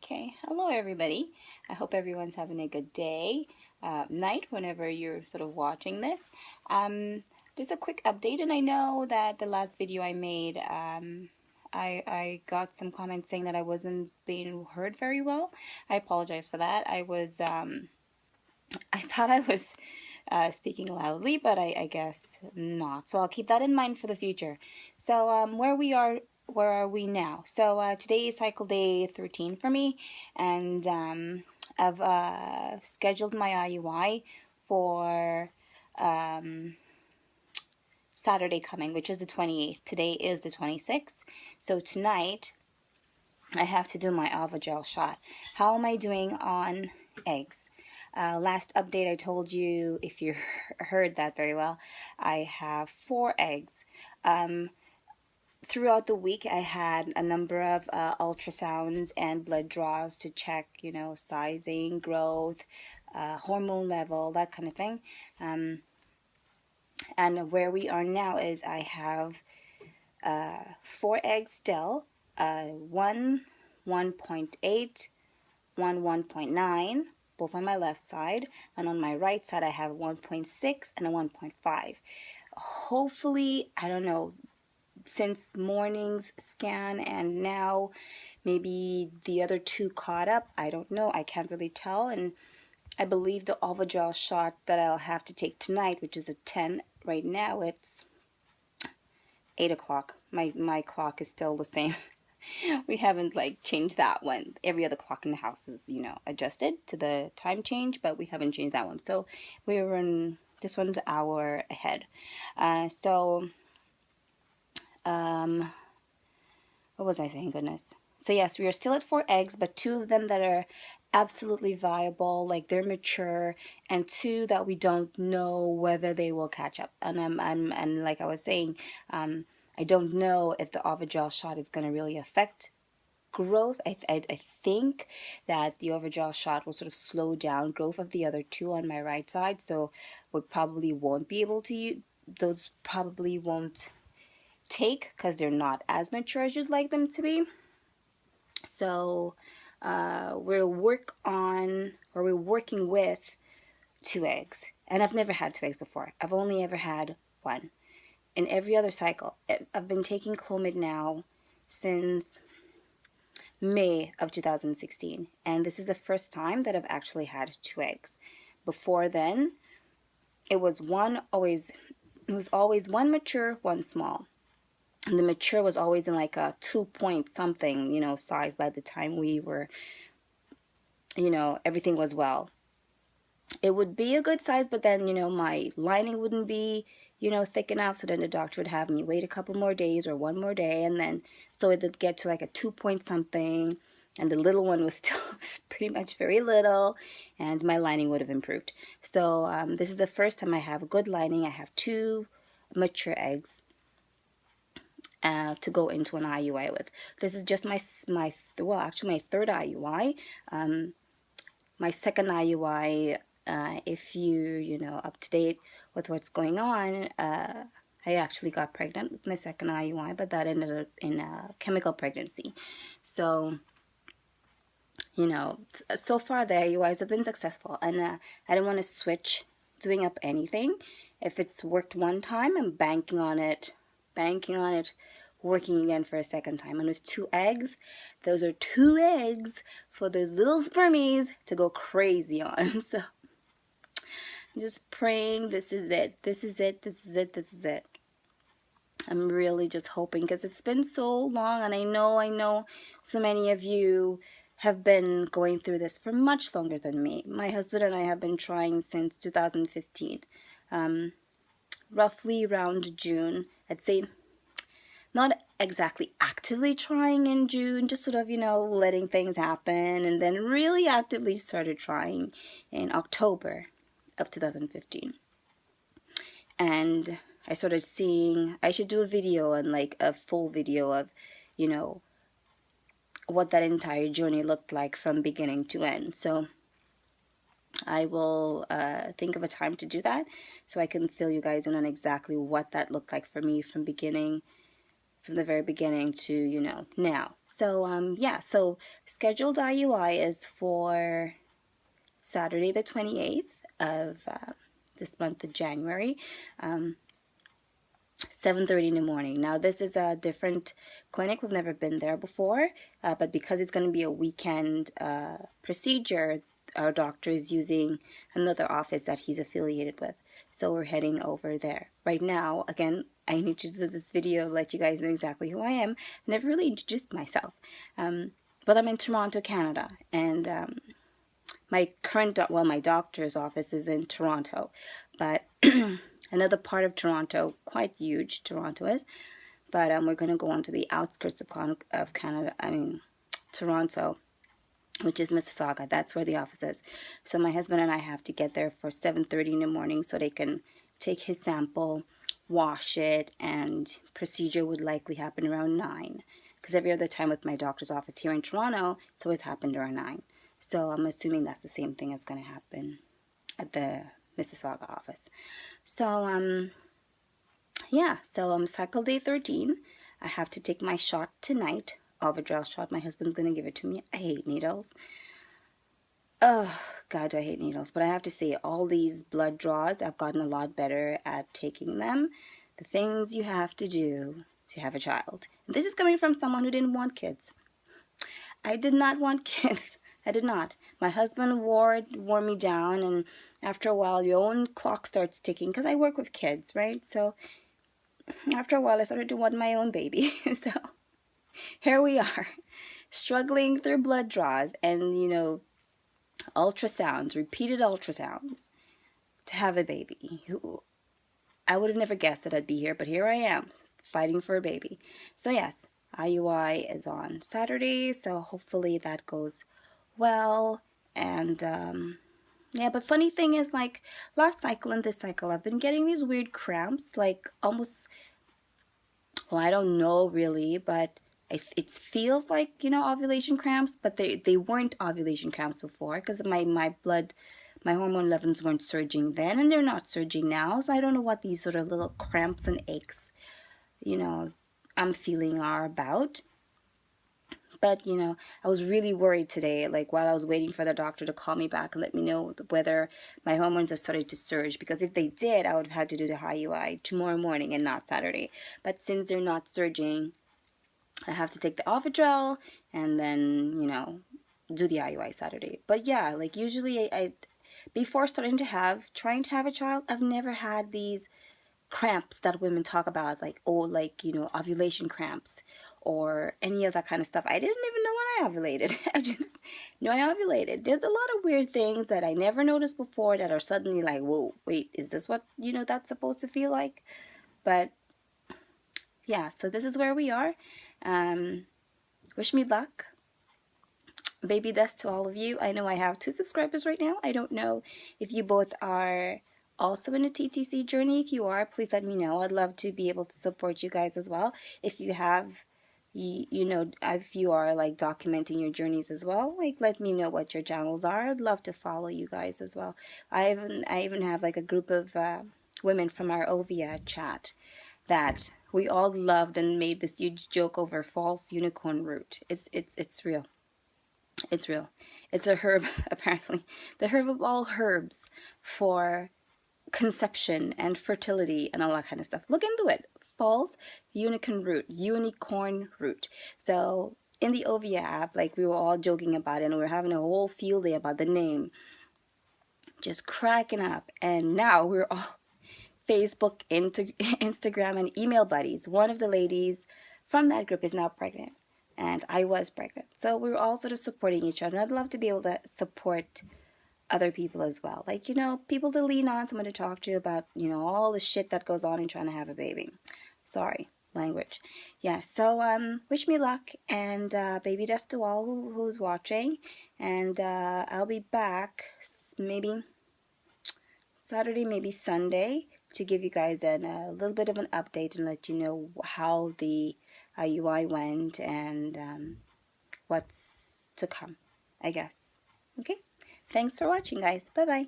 Okay, hello everybody. I hope everyone's having a good day, night, whenever you're sort of watching this. Just a quick update, and I know that the last video I made, I got some comments saying that I wasn't being heard very well. I apologize for that. I thought I was speaking loudly, but I guess not. So I'll keep that in mind for the future. So where are we now? So today is cycle day 13 for me, and I've scheduled my IUI for Saturday coming, which is the 28th. Today is the 26th. So tonight I have to do my Avogel shot. How am I doing on eggs? Last update I told you, if you heard that very well, I have 4 eggs. Throughout the week I had a number of ultrasounds and blood draws to check, sizing, growth, hormone level, that kind of thing. And where we are now is I have 4 eggs still, 1.8, 1.9, both on my left side, and on my right side I have 1.6 and a 1.5. Hopefully, I don't know, since morning's scan and now maybe the other 2 caught up, I don't know, I can't really tell. And I believe the Avogel shot that I'll have to take tonight, which is at 10, right now it's 8 o'clock. My clock is still the same. We haven't changed that one. Every other clock in the house is, adjusted to the time change, but we haven't changed that one. So we're in, this one's an hour ahead. What was I saying? Goodness. So yes, we are still at 4 eggs, but 2 of them that are absolutely viable, like they're mature, and 2 that we don't know whether they will catch up. And like I was saying, I don't know if the Avogel shot is going to really affect growth. I think that the Avogel shot will sort of slow down growth of the other 2 on my right side, so we probably won't be able to use those. Probably won't take because they're not as mature as you'd like them to be. So we're working with 2 eggs, and I've never had 2 eggs before. I've only ever had 1 in every other cycle. I've been taking Clomid now since May of 2016, and this is the first time that I've actually had 2 eggs. Before then, it was always 1 mature, 1 small. And the mature was always in like a 2-point something, size by the time we were, everything was well. It would be a good size, but then, my lining wouldn't be, thick enough. So then the doctor would have me wait a couple more days or 1 more day. And then, so it would get to like a 2-point something. And the little one was still pretty much very little. And my lining would have improved. So this is the first time I have a good lining. I have 2 mature eggs to go into an IUI with. This is just my 3rd IUI. My 2nd IUI, if you're up to date with what's going on, I actually got pregnant with my 2nd IUI, but that ended up in a chemical pregnancy. So, so far the IUIs have been successful, and I don't want to switch doing up anything. If it's worked one time, I'm banking on it, working again for a 2nd time. And with 2 eggs, those are 2 eggs for those little spermies to go crazy on. So I'm just praying this is it. I'm really just hoping, because it's been so long, and I know so many of you have been going through this for much longer than me. My husband and I have been trying since 2015. Roughly around June, I'd say. Not exactly actively trying in June, just sort of, letting things happen, and then really actively started trying in October of 2015. And I started seeing I should do a video, and a full video of, what that entire journey looked like from beginning to end. So I will think of a time to do that, so I can fill you guys in on exactly what that looked like for me from beginning from the very beginning to, you know, now. So, yeah, so scheduled IUI is for Saturday the 28th of this month of January, 7:30 in the morning. Now, this is a different clinic. We've never been there before, but because it's going to be a weekend procedure, our doctor is using another office that he's affiliated with. So we're heading over there. Right now, again, I need to do this video, let you guys know exactly who I am. I never really introduced myself. But I'm in Toronto, Canada, and my current, well, my doctor's office is in Toronto, but another part of Toronto, quite huge, Toronto is, but we're going to go on to the outskirts of Canada, Toronto, which is Mississauga. That's where the office is. So my husband and I have to get there for 7:30 in the morning so they can take his sample, wash it, and procedure would likely happen around 9. Because every other time with my doctor's office here in Toronto, it's always happened around 9. So I'm assuming that's the same thing that's going to happen at the Mississauga office. So, yeah, so cycle day 13. I have to take my shot tonight, Ovidrel shot. My husband's going to give it to me. I hate needles. Oh, God, do I hate needles. But I have to say, all these blood draws, I've gotten a lot better at taking them. The things you have to do to have a child. This is coming from someone who didn't want kids. I did not want kids. I did not. My husband wore me down, and after a while, your own clock starts ticking, because I work with kids, right? So after a while, I started to want my own baby. So here we are, struggling through blood draws and, you know, ultrasounds, repeated ultrasounds, to have a baby. I would have never guessed that I'd be here, but here I am, fighting for a baby. So yes, IUI is on Saturday, so hopefully that goes well. And yeah, but funny thing is, like, last cycle and this cycle, I've been getting these weird cramps, like almost, well, I don't know really, but it feels like, you know, ovulation cramps, but they weren't ovulation cramps before, because my hormone levels weren't surging then, and they're not surging now. So I don't know what these sort of little cramps and aches, you know, I'm feeling are about. But, you know, I was really worried today, like while I was waiting for the doctor to call me back and let me know whether my hormones had started to surge. Because if they did, I would have had to do the IUI tomorrow morning and not Saturday. But since they're not surging, I have to take the Ovidrel and then, you know, do the IUI Saturday. But yeah, like usually I before trying to have a child, I've never had these cramps that women talk about, like, oh, like, you know, ovulation cramps or any of that kind of stuff. I didn't even know when I ovulated. I just knew I ovulated. There's a lot of weird things that I never noticed before that are suddenly like, whoa, wait, is this what, you know, that's supposed to feel like? But yeah, so this is where we are. Wish me luck. Baby death to all of you. I know I have 2 subscribers right now. I don't know if you both are also in a TTC journey. If you are, please let me know. I'd love to be able to support you guys as well. If you have, you know, if you are like documenting your journeys as well, like let me know what your channels are. I'd love to follow you guys as well. I even have like a group of women from our Ovia chat that we all loved and made this huge joke over false unicorn root. It's real. It's real. It's a herb, apparently. The herb of all herbs for conception and fertility and all that kind of stuff. Look into it. False unicorn root. So in the Ovia app, like we were all joking about it and we were having a whole field day about the name. Just cracking up. And now we're all Facebook, Instagram, and email buddies. One of the ladies from that group is now pregnant. And I was pregnant. So we were all sort of supporting each other. And I'd love to be able to support other people as well. Like, you know, people to lean on, someone to talk to about, you know, all the shit that goes on in trying to have a baby. Sorry, language. Yeah, so wish me luck and baby dust to all who's watching. And I'll be back maybe Saturday, maybe Sunday, to give you guys a little bit of an update and let you know how the IUI went and what's to come, I guess. Okay? Thanks for watching, guys. Bye-bye.